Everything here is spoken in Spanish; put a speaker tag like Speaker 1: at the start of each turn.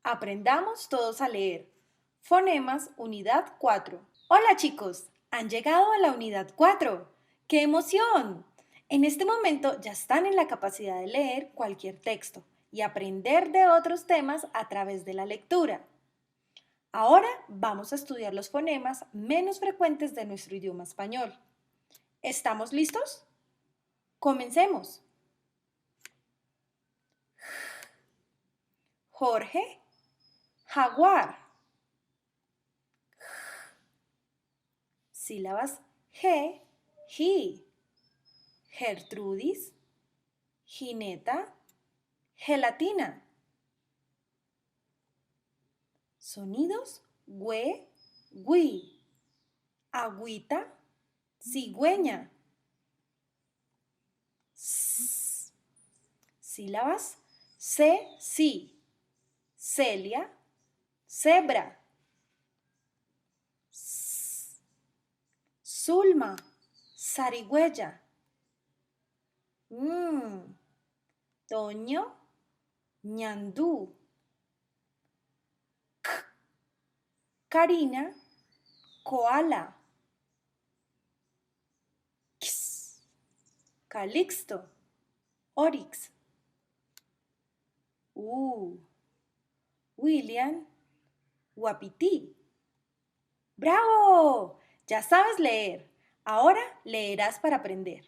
Speaker 1: Aprendamos todos a leer. Fonemas, unidad 4. Hola chicos, han llegado a la unidad 4. ¡Qué emoción! En este momento ya están en la capacidad de leer cualquier texto y aprender de otros temas a través de la lectura. Ahora vamos a estudiar los fonemas menos frecuentes de nuestro idioma español. ¿Estamos listos? Comencemos. Jorge, jaguar. Sílabas G, ji. Gertrudis, jineta, gelatina. Sonidos güe, gui. Agüita, cigüeña. S. Sílabas C, sí. Celia, cebra. S. Zulma, zarigüeya. Toño, ñandú. Karina, koala. Ks. Calixto, oryx. William, Wapiti. ¡Bravo! Ya sabes leer. Ahora leerás para aprender.